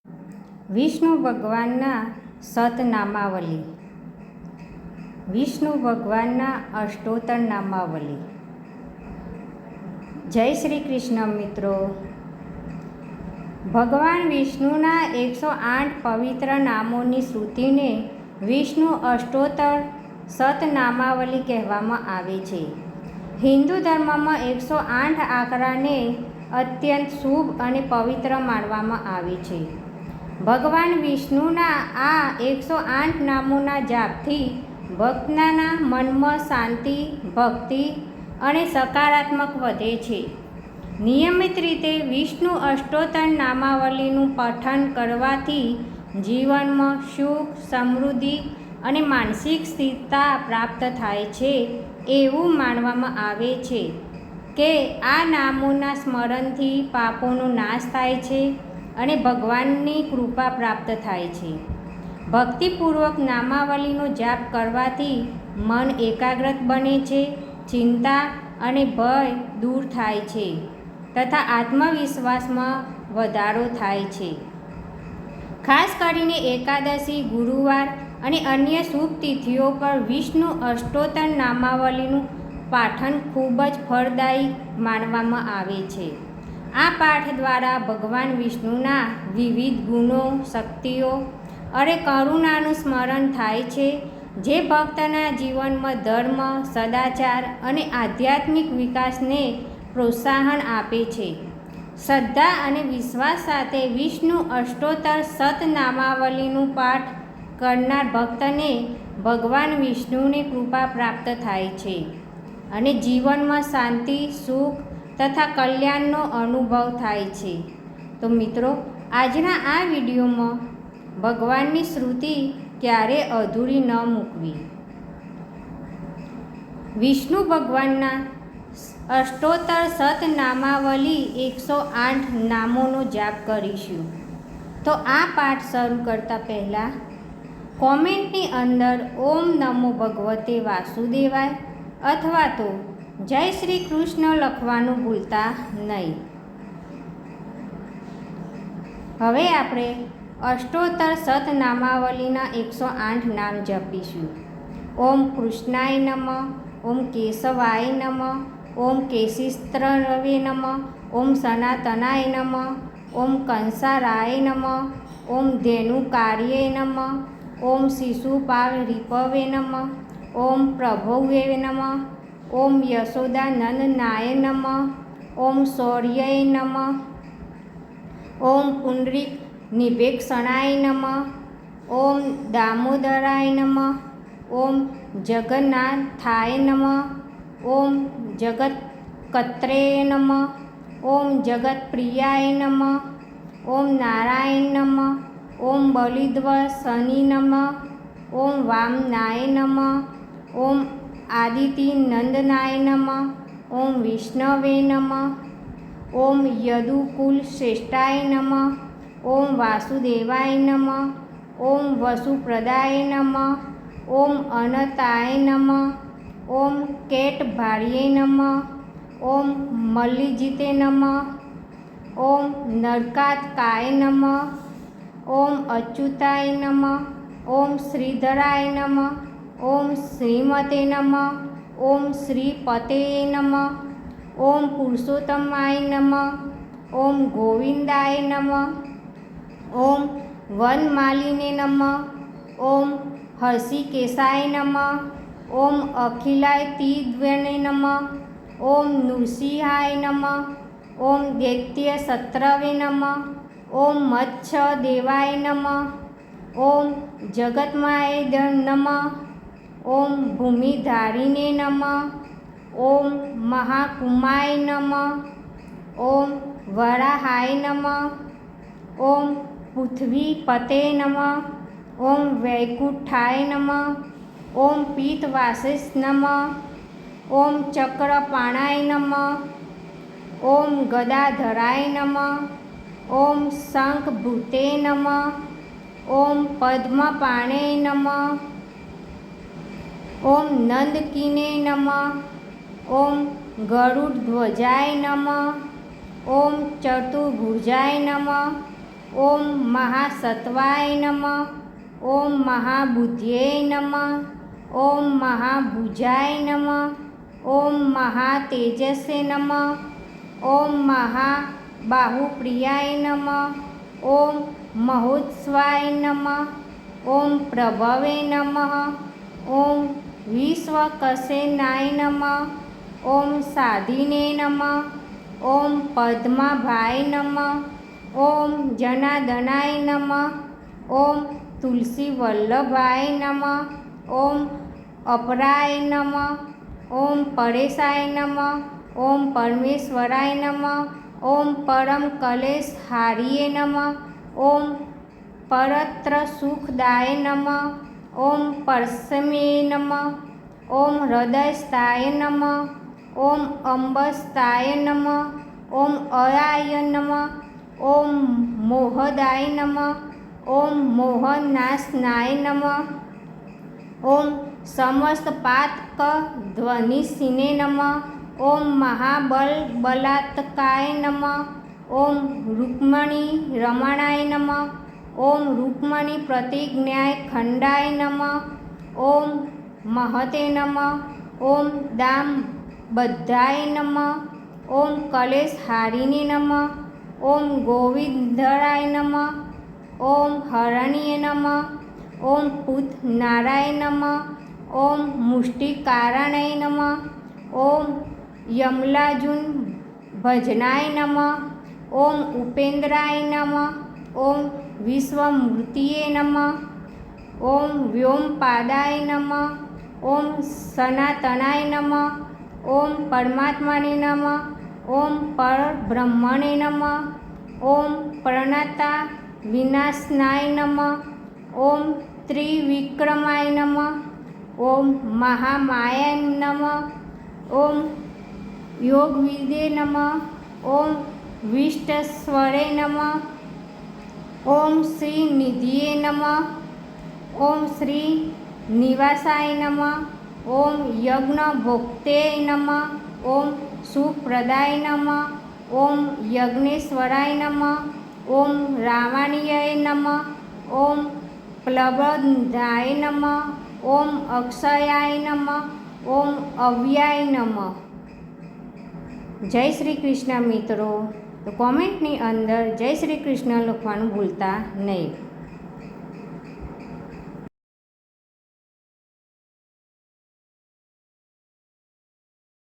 વિષ્ણુ ભગવાનના સતનામાવલી, વિષ્ણુ ભગવાનના અષ્ટોત્તર નામાવલી. જય શ્રી કૃષ્ણ મિત્રો. ભગવાન વિષ્ણુના 108 પવિત્ર નામોની શ્રુતિને વિષ્ણુ અષ્ટોત્તર સતનામાવલી કહેવામાં આવે છે. હિન્દુ ધર્મમાં 108 આંકડાને અત્યંત શુભ અને પવિત્ર માનવામાં આવે છે. ભગવાન વિષ્ણુના આ 108 નામોના જાપથી ભક્તના મનમાં શાંતિ, ભક્તિ અને સકારાત્મક વધે છે. નિયમિત રીતે વિષ્ણુ અષ્ટોત્તર નામાવલીનું પઠન કરવાથી જીવનમાં સુખ, સમૃદ્ધિ અને માનસિક સ્થિરતા પ્રાપ્ત થાય છે. એવું માનવામાં આવે છે કે આ નામોના સ્મરણથી પાપોનો નાશ થાય છે અને ભગવાનની કૃપા પ્રાપ્ત થાય છે. ભક્તિપૂર્વક નામાવલીનો જાપ કરવાથી મન એકાગ્રત બને છે, ચિંતા અને ભય દૂર થાય છે તથા આત્મવિશ્વાસમાં વધારો થાય છે. ખાસ કરીને એકાદશી, ગુરુવાર અને અન્ય શુભ તિથિઓ પર વિષ્ણુ અષ્ટોત્તર નામાવલીનું પાઠન ખૂબ જ ફળદાયી માનવામાં આવે છે. આ પાઠ દ્વારા ભગવાન વિષ્ણુના વિવિધ ગુણો, શક્તિઓ અને કરુણાનું સ્મરણ થાય છે, જે ભક્તના જીવનમાં ધર્મ, સદાચાર અને આધ્યાત્મિક વિકાસને પ્રોત્સાહન આપે છે. શ્રદ્ધા અને વિશ્વાસ સાથે વિષ્ણુ અષ્ટોત્તર સતનામાવલીનું પાઠ કરનાર ભક્તને ભગવાન વિષ્ણુની કૃપા પ્રાપ્ત થાય છે અને જીવનમાં શાંતિ, સુખ તથા કલ્યાણનો અનુભવ થાય છે. તો મિત્રો, આજના આ વિડીયોમાં ભગવાનની શ્રુતિ ક્યારે અધૂરી ન મૂકવી, વિષ્ણુ ભગવાનના અષ્ટોત્તર સતનામાવલી 108 નામોનો જાપ કરીશું. તો આ પાઠ શરૂ કરતાં પહેલાં કોમેન્ટની અંદર ઓમ નમો ભગવતે વાસુદેવાય અથવા તો જય શ્રી કૃષ્ણ લખવાનું ભૂલતા નહીં. હવે આપણે અષ્ટોત્તર સતનામાવલીના 108 નામ જપીશું. ઓમ કૃષ્ણાય નમઃ, ઓમ કેશવાય નમઃ, ઓમ કેશિસ્ત્રવે નમઃ, ઓમ સનાતનાય નમઃ, ઓમ કંસારાય નમઃ, ઓમ ધેનુકાર્યે નમઃ, ઓમ શિશુપાલ રિપવે નમઃ, ઓમ પ્રભવે નમઃ, ઓમ યશોદાનંદનાય નમઃ, ઓમ શૌર્યય નમઃ, ઓમ પુંડરીક નિભેક્ષણાય નમઃ, ઓમ દામોદરાય નમઃ, ઓમ જગન્નાથાય નમઃ, ઓમ જગત્કત્રેય નમઃ, ઓમ જગત્પ્રિયાય નમઃ, ઓમ નારાયણ નમઃ, ઓમ બલિદ્વસની નમઃ, ઓમ વામનાય નમઃ, ઓમ આદિતિ નંદનાય નમઃ, ઓમ વિષ્ણવે નમઃ, ઓમ યદુકુલ શ્રેષ્ઠાય નમઃ, ઓમ વાસુદેવાય નમઃ, ઓમ વસુપ્રદાય નમઃ, ઓમ અનતાય નમઃ, ઓમ કેટભાર્યે નમઃ, ઓમ મલ્લિજીતે નમઃ, ઓમ નરકાત્કાય નમઃ, ઓમ અચ્યુતાય નમઃ, ઓમ શ્રીધરાય નમઃ, ઓમ શ્રીમતે નમઃ, ઓમ શ્રીપતે નમઃ, ઓમ પુરુષોત્તમાય નમઃ, ઓમ ગોવિંદાય નમઃ, ઓમ વનમાલિને નમઃ, ઓમ હર્ષિકેશાય નમઃ, ઓમ અખિલાતીદ્વને નમઃ, ઓમ નૃસિંહાય નમઃ, ઓમ દૈત્યશત્રવે નમઃ, ઓમ મત્સ્યદેવાય નમઃ, ઓમ જગન્માય નમઃ, ઓમ ભૂમિધારિણે નમઃ, ઓમ મહાકુમાય નમઃ, ઓમ વરાહાય નમઃ, ઓમ પૃથ્વીપતે નમઃ, ઓમ વૈકુંઠાય નમઃ, ઓમ પીતવાસસ નમઃ, ઓમ ચક્રપાણાય નમઃ, ઓમ ગદાધરાય નમઃ, ઓમ શંખભૂતે નમઃ, ઓમ પદ્મપાણે નમઃ, ઓમ નંદકીને નમઃ, ઓમ ગરુડધ્વજાય નમઃ, ઓમ ચતુર્ભુજાય નમઃ, ઓમ મહાસત્વાય નમઃ. ઓમ મહાબુદ્ધ્યે નમઃ. ઓમ મહાભુજાય નમઃ. ઓમ મહાતેજસે નમઃ. ઓમ મહાબાહુપ્રિયાય નમઃ. ઓમ મહોત્સવાય નમઃ. ઓમ પ્રભવે નમઃ. ઓમ વિશ્વકસેનાય નમઃ. ઓમ સાધિને નમઃ. ઓમ પદ્માભાય નમઃ. ઓમ જનાર્દનાય નમઃ. ઓમ તુલસીવલ્લભાય નમઃ. ઓમ અપરાય નમઃ. ઓમ પરેશાય નમઃ. ઓમ પરમેશ્વરાય નમઃ. ઓમ પરમ કલેશહારીએ નમઃ. ઓમ પરત્ર સુખદાય નમઃ. ઓમ પરસમે નમઃ. ઓમ હૃદયસ્થાય નમઃ. ઓમ અંબસ્તાય નમઃ. ઓમ અયાય નમઃ. ઓમ મોહદાય નમઃ. ઓમ મોહનાશનાય નમઃ. ઓમ સમસ્ત પાતક ધ્વનિશિને નમઃ. ઓમ મહાબલબલાત્કાય નમઃ. ઓમ રૂક્મણી રમણાય નમઃ. ઓમ રૂક્મણી પ્રતિજ્ઞાય ખંડાય નમઃ. ઓમ મહતે નમઃ. ઓમ દામબદ્ધાય નમઃ. ઓમ કલેશહારિને નમઃ. ઓમ ગોવિંદરાય નમઃ. ઓમ હરણ્યે નમઃ. ઓમ પૂતનારાય નમઃ. ઓમ મુષ્ટિકારણાય નમઃ. ઓમ યમલાજુન ભજનાય નમઃ. ઓમ ઉપેન્દ્રાય નમઃ. ઓમ વિશ્વમૂર્તિએ નમઃ. ઓમ વ્યોમપાદાય નમઃ. ઓમ સનાતનાય નમઃ. ઓમ પરમાત્માને નમઃ. ઓમ પરબ્રહ્મણે નમઃ. ઓમ પ્રણતા વિનાશનાય નમઃ. ઓમ ત્રિવિક્રમાય નમઃ. ઓમ મહામાયાય નમઃ. ઓમ યોગવિદે નમઃ. ઓમ વિષ્ટેશ્વરે નમઃ. ઓમ શ્રીનિધિએ નમઃ. ઓમ શ્રી નિવાસાય નમઃ. ઓમ યજ્ઞભોક્તે નમઃ. ઓમ સુપ્રદાય નમઃ. ઓમ યજ્ઞેશ્વરાય નમઃ. ઓમ રામાણ્યાય નમઃ. ઓમ પ્લબંધાય નમઃ. ઓમ અક્ષયાય નમઃ. ઓમ અવ્યાય નમઃ. જય શ્રી કૃષ્ણ મિત્રો. તો કોમેન્ટની અંદર જય શ્રી કૃષ્ણ લખવાનું ભૂલતા નહીં.